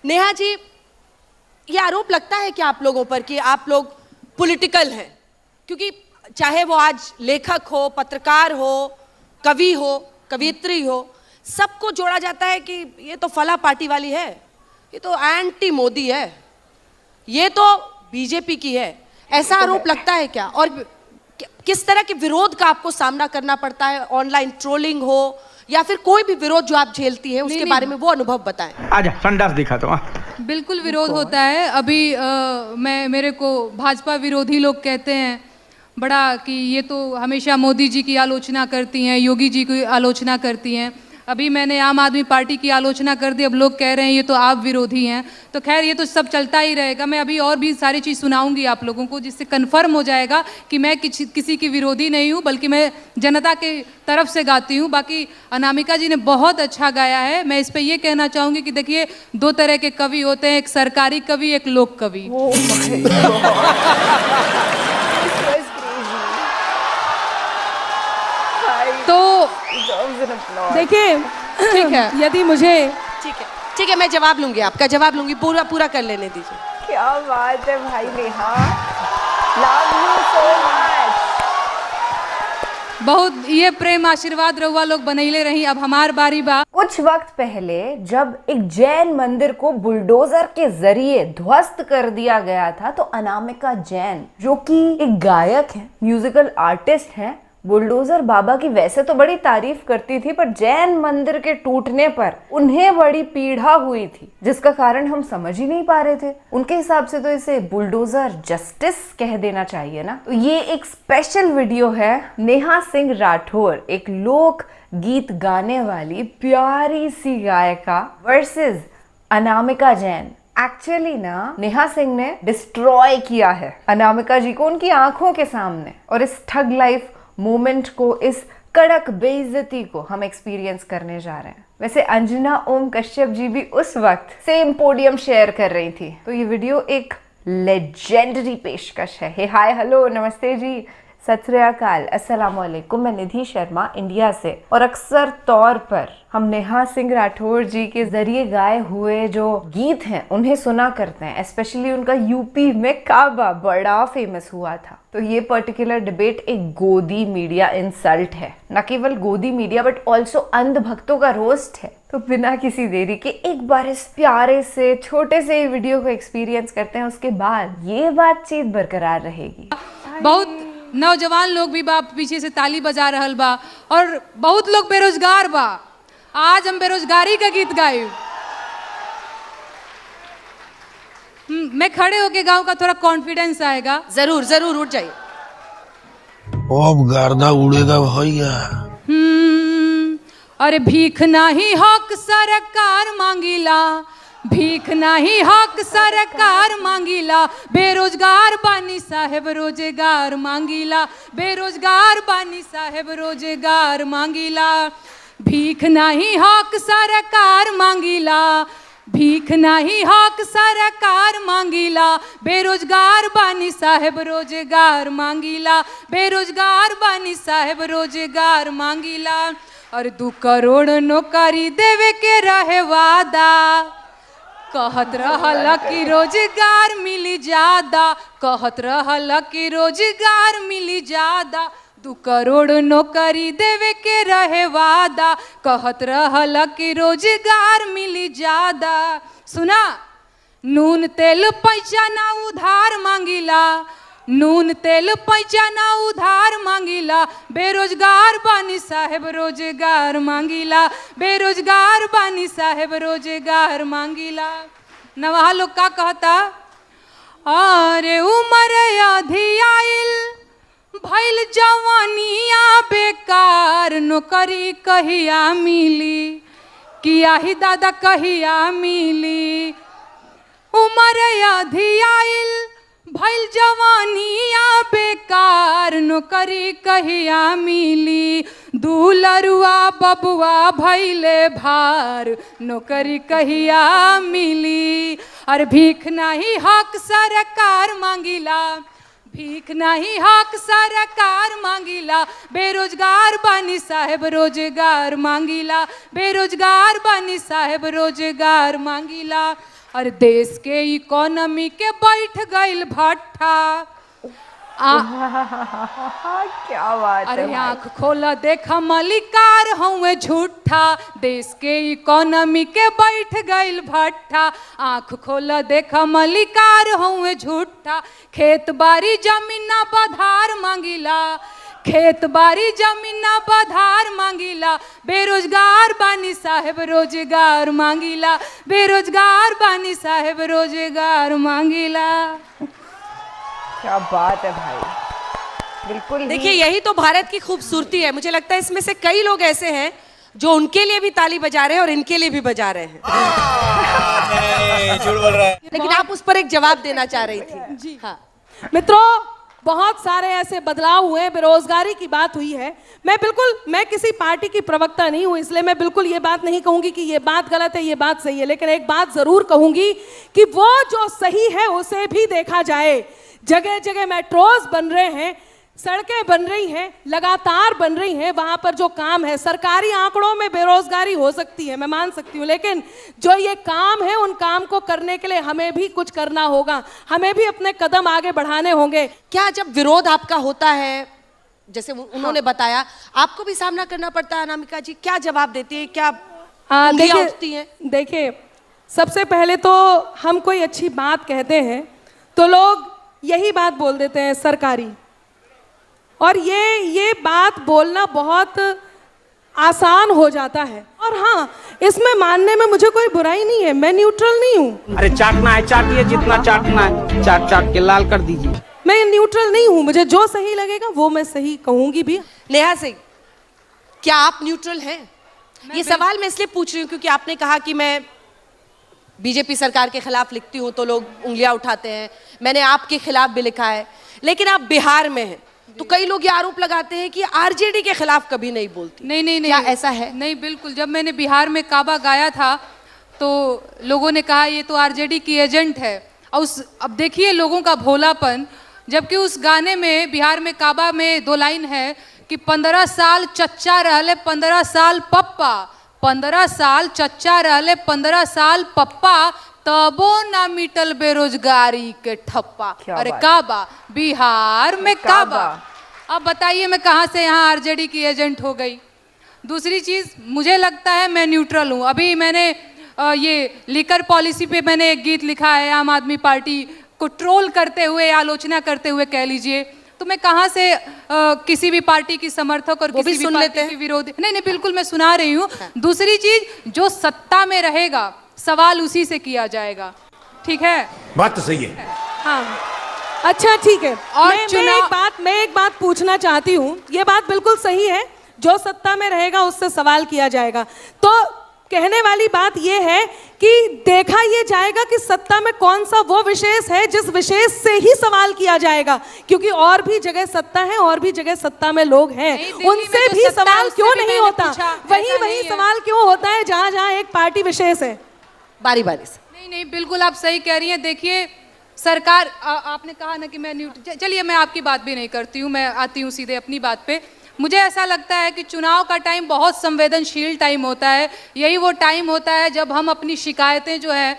नेहा जी, ये आरोप लगता है कि आप लोगों पर कि आप लोग पॉलिटिकल हैं, क्योंकि चाहे वो आज लेखक हो, पत्रकार हो, कवि हो, कवियत्री हो, सबको जोड़ा जाता है कि ये तो फला पार्टी वाली है, ये तो एंटी मोदी है, ये तो बीजेपी की है। ऐसा आरोप लगता है क्या? और किस तरह के विरोध का आपको सामना करना पड़ता है? ऑनलाइन ट्रोलिंग हो या फिर कोई भी विरोध जो आप झेलती हैं, उसके बारे में वो अनुभव बताएं। आजा संडास दिखा तो। बिल्कुल विरोध होता है। अभी मेरे को भाजपा विरोधी लोग कहते हैं बड़ा कि ये तो हमेशा मोदी जी की आलोचना करती हैं, योगी जी की आलोचना करती हैं। अभी मैंने आम आदमी पार्टी की आलोचना कर दी, अब लोग कह रहे हैं ये तो आप विरोधी हैं। तो खैर ये तो सब चलता ही रहेगा। मैं अभी और भी सारी चीज़ सुनाऊंगी आप लोगों को, जिससे कन्फर्म हो जाएगा कि मैं किसी की विरोधी नहीं हूँ, बल्कि मैं जनता के तरफ से गाती हूँ। बाकी अनामिका जी ने बहुत अच्छा गाया है। मैं इस पर ये कहना चाहूँगी कि देखिए, दो तरह के कवि होते हैं, एक सरकारी कवि, एक लोक कवि। तो देखिए, ठीक है, यदि मुझे ठीक है, मैं जवाब लूंगी, आपका जवाब लूंगी, पूरा कर लेने दीजिए। क्या बात है भाई Neha, love you so much. बहुत ये प्रेम आशीर्वाद रहुआ लोग बनैले रही। अब हमार बारी बा। कुछ वक्त पहले जब एक जैन मंदिर को बुलडोजर के जरिए ध्वस्त कर दिया गया था, तो अनामिका जैन, जो कि एक गायक है, म्यूजिकल आर्टिस्ट है, बुलडोजर बाबा की वैसे तो बड़ी तारीफ करती थी, पर जैन मंदिर के टूटने पर उन्हें बड़ी पीड़ा हुई थी, जिसका कारण हम समझ ही नहीं पा रहे थे। उनके हिसाब से तो इसे बुलडोजर जस्टिस कह देना चाहिए ना। तो ये एक स्पेशल वीडियो है। नेहा सिंह राठौर, एक लोक गीत गाने वाली प्यारी सी गायिका, वर्सेस अनामिका जैन। एक्चुअली ना नेहा सिंह ने डिस्ट्रॉय किया है अनामिका जी को उनकी आंखों के सामने, और इस ठग लाइफ मोमेंट को, इस कड़क बेइज्जती को हम एक्सपीरियंस करने जा रहे हैं। वैसे अंजना ओम कश्यप जी भी उस वक्त सेम पोडियम शेयर कर रही थी। तो ये वीडियो एक लेजेंडरी पेशकश है। हे हाय हेलो नमस्ते जी, सत श्री अकाल, अस्सलाम वालेकुम। मैं निधि शर्मा इंडिया से, और अक्सर तौर पर हम नेहा सिंह राठौर जी के जरिए गाए हुए जो गीत हैं उन्हें सुना करते हैं। स्पेशली उनका यूपी में काबा बड़ा फेमस हुआ था। तो ये पर्टिकुलर डिबेट एक गोदी मीडिया इंसल्ट है, न केवल गोदी मीडिया बट ऑल्सो अंध भक्तों का रोस्ट है। तो बिना किसी देरी के एक बार इस प्यारे से छोटे से वीडियो को एक्सपीरियंस करते हैं, उसके बाद ये बातचीत बरकरार रहेगी। बहुत नौजवान लोग भी बा पीछे से ताली बजा रहल बा, और बहुत लोग बेरोजगार बा। आज हम बेरोजगारी का गीत गाए। मैं खड़े होके गाऊं का थोड़ा कॉन्फिडेंस आएगा। जरूर उठ जाइए। अब गर्दा उड़ेगा भैया। अरे भीख नाही हक सरकार मांगीला, भीख नाही हक सरकार मांगीला, बेरोजगार बानी साहेब रोजगार मांगीला, बेरोजगार बानी साहेब रोजगार मांगीला। भीख नाही हक सरकार मांगीला, भीख नाही हक सरकार मांगीला, बेरोजगार बानी साहेब रोजगार मांगीला, बेरोजगार बानी साहेब रोजगार मांगीला। और 2 करोड़ नौकरी देवे के रहे वादा, कहत रहल कि रोजगार मिली ज्यादा, कहत रहल कि रोजगार मिली ज्यादा। 2 करोड़ नौकरी देवे के रहे वादा, कहत रहल कि रोजगार मिली ज्यादा। सुना, नून तेल पैसा ना उधार मांगीला, नून तेल पैसा ना उधार मांगीला, बेरोजगार बानी साहेब रोजगार मांगीला, बेरोजगार बानी साहेब रोजगार मांगीला। नवा लोग का कहता, अरे उमर आधी आइल भइल जवानिया बेकार, नौकरी कहिया मिली, किया ही दादा कहिया मिली। उमर आधी आइल भइल जवानिया बेकार, नौकरी कहिया मिली, दुलरुआ बबुआ भइले भार, नौकरी कहिया मिली। और भीख नहीं हक सरकार मांगीला, भीख नहीं हक सरकार मांगीला, बेरोजगार बानी साहेब रोजगार मांगीला, बेरोजगार बानी साहेब रोजगार मांगीला। अरे देश के इकोनॉमी के बैठ गइल भट्ठा। क्या बात है अरे भाई। आँख खोला देखा मलिकार हूँ झूठा, देश के इकोनॉमी के बैठ गइल भट्ठा। आँख खोला देखा मलिकार हूँ झूठा, खेत बाड़ी जमीना बधार मांगिला, खेत बाड़ी जमीना बधार मांगिला, बेरोजगार बानी साहेब रोजगार मांगिला, बेरोजगार बानी साहेब रोजगार मांगिला। क्या बात है भाई, बिल्कुल। देखिए यही तो भारत की खूबसूरती है। मुझे लगता है इसमें से कई लोग ऐसे हैं जो उनके लिए भी ताली बजा रहे हैं और इनके लिए भी बजा रहे हैं। झूठ बोल रहा है। लेकिन आप उस पर एक जवाब देना चाह रही थी। जी हाँ। मित्रों, बहुत सारे ऐसे बदलाव हुए, बेरोजगारी की बात हुई है। मैं किसी पार्टी की प्रवक्ता नहीं हूं, इसलिए मैं बिल्कुल ये बात नहीं कहूंगी कि ये बात गलत है, ये बात सही है। लेकिन एक बात जरूर कहूंगी कि वो जो सही है उसे भी देखा जाए। जगह जगह मेट्रोज बन रहे हैं, सड़कें बन रही हैं, लगातार बन रही हैं। वहां पर जो काम है, सरकारी आंकड़ों में बेरोजगारी हो सकती है, मैं मान सकती हूँ, लेकिन जो ये काम है उन काम को करने के लिए हमें भी कुछ करना होगा, हमें भी अपने कदम आगे बढ़ाने होंगे। क्या जब विरोध आपका होता है, जैसे उन्होंने बताया, आपको भी सामना करना पड़ता है अनामिका जी? क्या जवाब देती है? क्या उंगलियां उठती हैं? देखिए, सबसे पहले तो हम कोई अच्छी बात कहते हैं तो लोग यही बात बोल देते हैं सरकारी, और ये बात बोलना बहुत आसान हो जाता है। और हाँ, इसमें मानने में मुझे कोई बुराई नहीं है, मैं न्यूट्रल नहीं हूँ। अरे चाटना है चाटिए, जितना चाटना है चाट चाट के लाल कर दीजिए। मैं न्यूट्रल नहीं हूँ, मुझे जो सही लगेगा वो मैं सही कहूंगी भी। नेहा सिंह, क्या आप न्यूट्रल हैं? ये सवाल मैं इसलिए पूछ रही हूँ क्योंकि आपने कहा कि मैं बीजेपी सरकार के खिलाफ लिखती हूँ तो लोग उंगलियां उठाते हैं। मैंने आपके खिलाफ भी लिखा है, लेकिन आप बिहार में हैं तो कई लोग ये आरोप लगाते हैं कि आरजेडी के खिलाफ कभी नहीं बोलती। नहीं नहीं क्या नहीं, ऐसा है? नहीं, बिल्कुल। जब मैंने बिहार में काबा गाया था तो लोगों ने कहा ये तो आरजेडी की एजेंट है। और अब देखिए लोगों का भोलापन, जबकि उस गाने में, बिहार में काबा में 2 लाइन है कि 15 साल चच्चा रहले 15 साल पप्पा, 15 साल चच्चा रहले 15 साल पप्पा, तबो ना मिटल बेरोजगारी के ठप्पा। अरे काबा, बिहार में काबा। अब बताइए मैं कहाँ से यहाँ आरजेडी की एजेंट हो गई? दूसरी चीज, मुझे लगता है मैं न्यूट्रल हूँ। अभी मैंने ये लिकर पॉलिसी पे मैंने एक गीत लिखा है, आम आदमी पार्टी को ट्रोल करते हुए, आलोचना करते हुए कह लीजिए। तो मैं कहाँ से किसी भी पार्टी की समर्थक और किसी भी पार्टी की विरोधी? नहीं नहीं, बिल्कुल मैं सुना रही हूँ। दूसरी चीज, जो सत्ता में रहेगा सवाल उसी से किया जाएगा, ठीक है? बात तो सही है। हाँ, अच्छा ठीक है। और मैं एक बात पूछना चाहती हूँ। ये बात बिल्कुल सही है, जो सत्ता में रहेगा उससे सवाल किया जाएगा। तो कहने वाली बात यह है कि देखा यह जाएगा कि सत्ता में कौन सा वो विशेष है जिस विशेष से ही सवाल किया जाएगा, क्योंकि और भी जगह सत्ता है, और भी जगह सत्ता में लोग हैं, उनसे भी सवाल क्यों नहीं होता? वही सवाल क्यों होता है जहां जहां एक पार्टी विशेष है? बारी बारी से। नहीं नहीं, बिल्कुल आप सही कह रही हैं। देखिए सरकार, आपने कहा ना कि मैं चलिए मैं आपकी बात भी नहीं करती हूँ, मैं आती हूँ सीधे अपनी बात पे। मुझे ऐसा लगता है कि चुनाव का टाइम बहुत संवेदनशील टाइम होता है। यही वो टाइम होता है जब हम अपनी शिकायतें जो है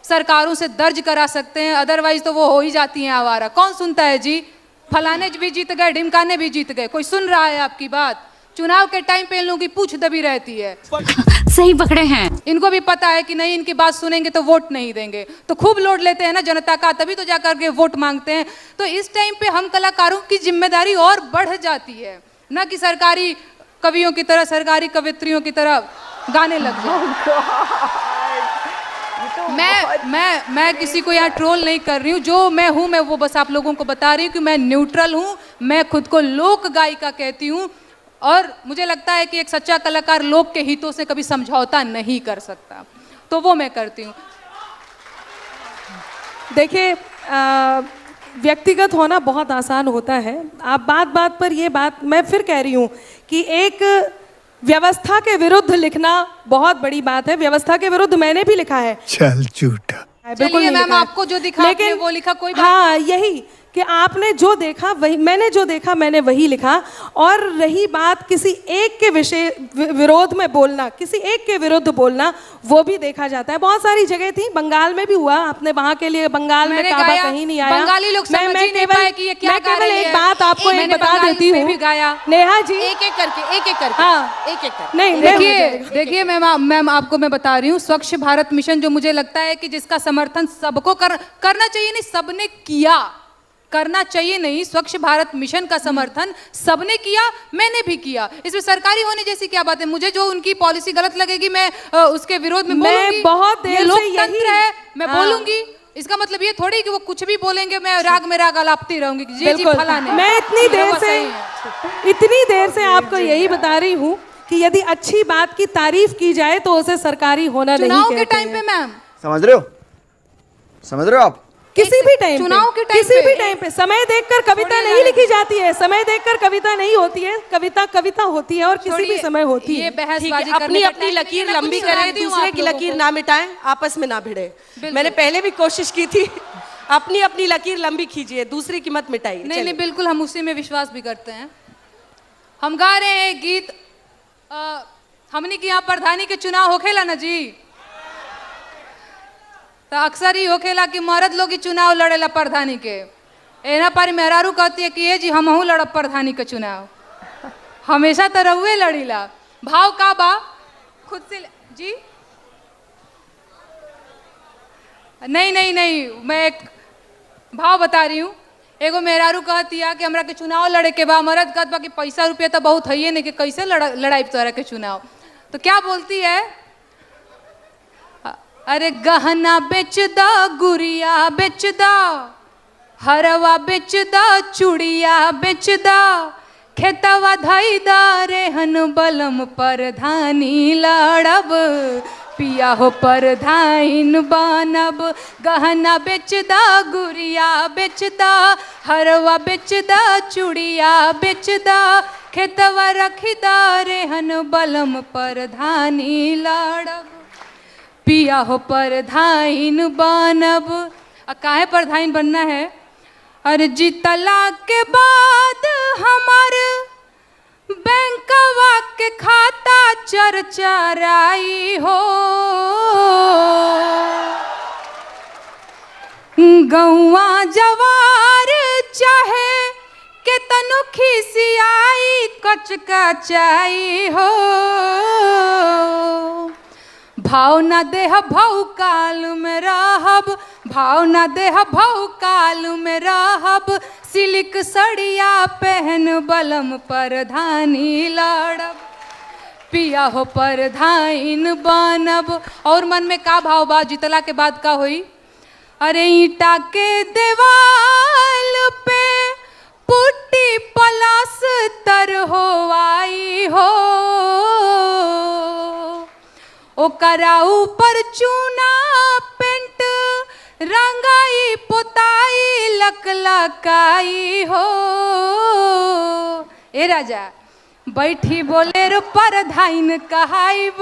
सरकारों से दर्ज करा सकते हैं, अदरवाइज तो वो हो ही जाती हैं आवारा। कौन सुनता है जी? फलाने भी जीत गए, ढिमकाने भी जीत गए, कोई सुन रहा है आपकी बात? चुनाव के टाइम पे इन लोगों की पूछ दबी रहती है। सही पकड़े हैं। इनको भी पता है कि नहीं, इनकी बात सुनेंगे तो वोट नहीं देंगे, तो खूब लोड लेते हैं ना जनता का, तभी तो जाकर के वोट मांगते हैं। तो इस टाइम पे हम कलाकारों की जिम्मेदारी और बढ़ जाती है, ना कि सरकारी कवियों की तरह, सरकारी कवित्रियों की तरह गाने लग जाए। मैं किसी को यहाँ ट्रोल नहीं कर रही हूँ। जो मैं हूँ, मैं वो बस आप लोगों को बता रही हूँ कि मैं न्यूट्रल हूँ। मैं खुद को लोक गायिका कहती हूँ, और मुझे लगता है कि एक सच्चा कलाकार लोक के हितों से कभी समझौता नहीं कर सकता, तो वो मैं करती हूँ। देखिए, व्यक्तिगत होना बहुत आसान होता है। आप बात बात पर ये बात मैं फिर कह रही हूँ कि एक व्यवस्था के विरुद्ध लिखना बहुत बड़ी बात है। व्यवस्था के विरुद्ध मैंने भी लिखा है। चल झूठा। बिल्कुल मैम, आपको जो दिखा आपने वो लिखा, कोई बात। हाँ, यही कि आपने जो देखा वही, मैंने जो देखा मैंने वही लिखा। और रही बात किसी एक के विरोध में बोलना, किसी एक के विरुद्ध बोलना, वो भी देखा जाता है। बहुत सारी जगह थी, बंगाल में भी हुआ, आपने वहां के लिए बंगाल में काबा कहीं नहीं आया। बंगाली लोग समझ ही नहीं पाए कि ये क्या गा रही है। एक बात आपको एक बता देती हूँ नेहा जी, एक एक करके हाँ, एक करके नहीं देखिए मैम आपको मैं बता रही हूँ, स्वच्छ भारत मिशन जो मुझे लगता है कि जिसका समर्थन सबको करना चाहिए, नहीं सबने किया, करना चाहिए नहीं, स्वच्छ भारत मिशन का समर्थन सबने किया, मैंने भी किया। इसमें सरकारी होने जैसी क्या बात है? मुझे जो उनकी पॉलिसी गलत लगेगी मैं उसके विरोध में बोलूंगी। बहुत देर से लोकतंत्र है, मैं बोलूंगी। इसका मतलब ये थोड़ी कि वो कुछ भी बोलेंगे मैं राग में राग अलापती रहूंगी जी फलाने। मैं इतनी देर से आपको यही बता रही हूँ कि यदि अच्छी बात की तारीफ की जाए तो उसे सरकारी होना नहीं कहते हैं। चुनाव के टाइम पे मैम, समझ रहे हो आप? किसी भी टाइम, चुनाव के टाइम, किसी भी टाइम पे समय देखकर कविता नहीं लिखी जाती है, समय देखकर कविता नहीं होती है, कविता होती है और किसी भी समय होती है। अपनी अपनी लकीर लंबी करें, दूसरे की लकीर ना मिटाएं, आपस में ना भिड़े। मैंने पहले भी कोशिश की थी, अपनी अपनी लकीर लंबी कीजिए, दूसरी की मत मिटाइए। नहीं, बिल्कुल हम उसी में विश्वास भी करते हैं। हम गा रहे हैं गीत, हमने की यहाँ प्रधानी के चुनाव होखेला ना जी, तो अक्सर ही होखेला कि मर्द लोग ही चुनाव लड़ेला प्रधानी के। एना पारी मेहरारू कहती है कि ये जी हमहू लड़ब प्रधानी के चुनाव, हमेशा तो रहुए लड़ीला। भाव का बा खुद से जी, नहीं मैं एक भाव बता रही हूँ। एगो मेहरारू कहती है कि हमरा के चुनाव लड़े के बा, मर्द कहत बा कि पैसा रुपया तो बहुत है नहीं कि कैसे लड़ाई तोरा के चुनाव। तो क्या बोलती है, अरे गहना बेच दा, गुड़िया बेच दा, हरवा बेच दा, चूड़िया बेच दा, खेतवा धई दा, रेहन बलम प्रधानी लड़ब, पिया हो प्रधान बनब। गहना बेच दा, गुड़िया बेच दा, हरवा बेच दा, चूड़िया बेच दा, खेतवा रखी दा, रेहन बलम प्रधानी लड़ब, पिया हो प्रधान बनब। काहे प्रधान बनना है? अरे जीतला के बाद हमार बैंकवा के खाता चरचराई हो, गौवा जवार चाहे के तनु खिसियाई कचकचाई हो, भाव न देह भौ काल में रहब, भाव न देह भौ काल में रहब, सिल्क सड़िया पहन बलम प्रधानी लड़ब, पिया हो प्रधान बनब। और मन में का भाव बा जीतला के बाद का होई? अरे ईटा के देवाल पे पुट्टी पलस्तर हो आई हो, ओकरा ऊपर चूना पेंट रंगाई पोताई लकलकाई हो। ए राजा बैठी बोलेरो प्रधान कहाइब,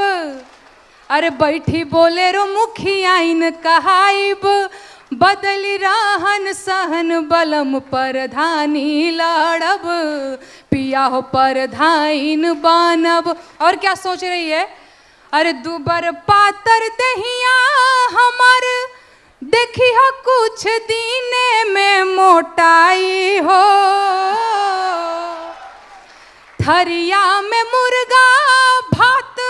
अरे बैठी बोलेरो मुखियाइन कहाइब, बदली रहन सहन बलम प्रधानी लड़ब, पिया हो प्रधान बनब। और क्या सोच रही है? अरे दुबर पातर दहिया हमार देखी हो कुछ दीने में मोटाई हो, थरिया में मुर्गा भात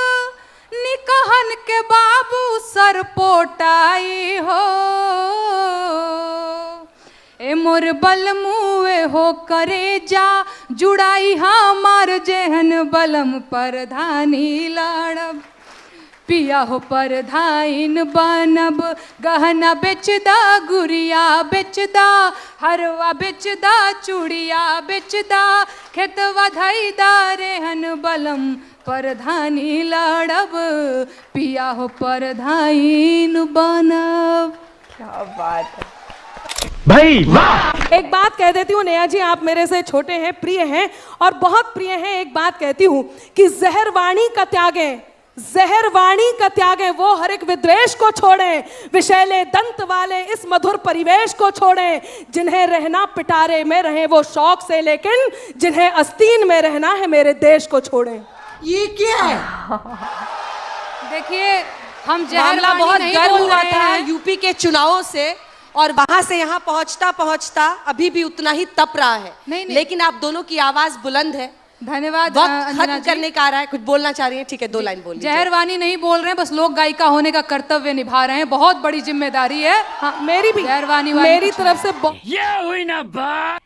निकहन के बाबू सर पोटाई हो, ए मोर बल मुए हो करे जा जुड़ाई हमार जेहन बलम प्रधानी लड़ब, पिया हो प्रधान बनब। गहना बेच दा, गुड़िया बेच दा, हरवा बेच दा, चूड़िया बेच दा, खेतवा धई दा, रेहन बलम प्रधानी लड़ब, पिया हो प्रधान बनब। क्या बात है भाई वाह। एक बात कह देती हूँ नेहा जी, आप मेरे से छोटे हैं, प्रिय हैं और बहुत प्रिय हैं। एक बात कहती हूँ कि जहरवाणी का त्यागें, जहर वाणी का त्यागे वो हर एक विद्वेष को छोड़ें, विषैले दंत वाले इस मधुर परिवेश को छोड़ें, जिन्हें रहना पिटारे में रहे वो शौक से, लेकिन जिन्हें आस्तीन में रहना है मेरे देश को छोड़ें। ये क्या है? देखिए, हम जहर मामला वाणी बहुत नहीं गर्म बोल हुआ रहे था हैं। यूपी के चुनावों से, और वहां से यहाँ पहुंचता पहुंचता अभी भी उतना ही तप रहा है। नहीं। लेकिन आप दोनों की आवाज बुलंद है। धन्यवाद वक्त अंजना खत्म जी। करने का आ रहा है, कुछ बोलना चाह रही है? ठीक है, 2 लाइन बोलिए। जहरवानी नहीं बोल रहे हैं, बस लोक गायिका होने का कर्तव्य निभा रहे हैं। बहुत बड़ी जिम्मेदारी है। हाँ, मेरी भी, जहरवानी मेरी तरफ से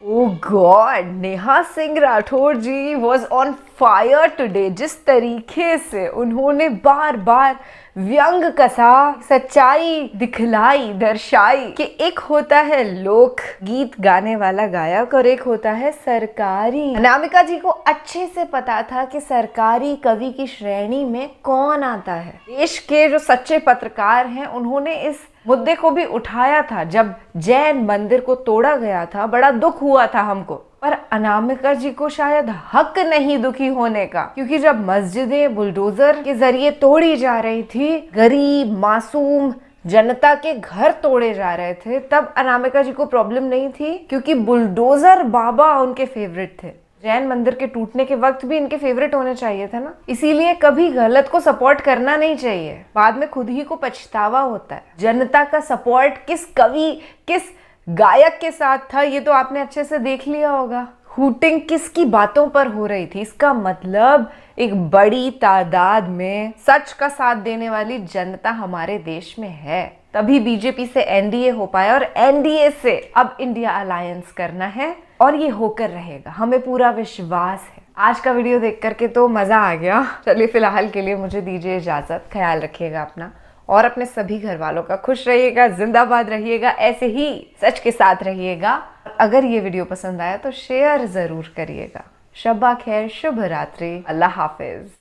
Oh God, Neha Singh Rathore ji was on fire today. जिस तरीके से उन्होंने बार बार व्यंग कसा, सच्चाई दिखलाई, दर्शाई कि एक होता है लोक गीत गाने वाला गायक और एक होता है सरकारी। अनामिका जी को अच्छे से पता था कि सरकारी कवि की श्रेणी में कौन आता है। देश के जो सच्चे पत्रकार हैं उन्होंने इस मुद्दे को भी उठाया था। जब जैन मंदिर को तोड़ा गया था, बड़ा दुख हुआ था हमको, पर अनामिका जी को शायद हक नहीं दुखी होने का, क्योंकि जब मस्जिदें बुलडोजर के जरिए तोड़ी जा रही थी, गरीब मासूम जनता के घर तोड़े जा रहे थे, तब अनामिका जी को प्रॉब्लम नहीं थी, क्योंकि बुलडोजर बाबा उनके फेवरेट थे। जैन मंदिर के टूटने के वक्त भी इनके फेवरेट होने चाहिए था ना। इसीलिए कभी गलत को सपोर्ट करना नहीं चाहिए, बाद में खुद ही को पछतावा होता है। जनता का सपोर्ट किस कवि, किस गायक के साथ था, ये तो आपने अच्छे से देख लिया होगा। हूटिंग किसकी बातों पर हो रही थी, इसका मतलब एक बड़ी तादाद में सच का साथ देने वाली जनता हमारे देश में है। तभी बीजेपी से एनडीए हो पाया, और एनडीए से अब इंडिया अलायंस करना है, और ये होकर रहेगा, हमें पूरा विश्वास है। आज का वीडियो देख करके तो मजा आ गया। चलिए फिलहाल के लिए मुझे दीजिए इजाजत। ख्याल रखिएगा अपना और अपने सभी घर वालों का। खुश रहिएगा, जिंदाबाद रहिएगा, ऐसे ही सच के साथ रहिएगा। अगर ये वीडियो पसंद आया तो शेयर जरूर करिएगा। शब्बा खैर, शुभ रात्रि, अल्लाह हाफिज।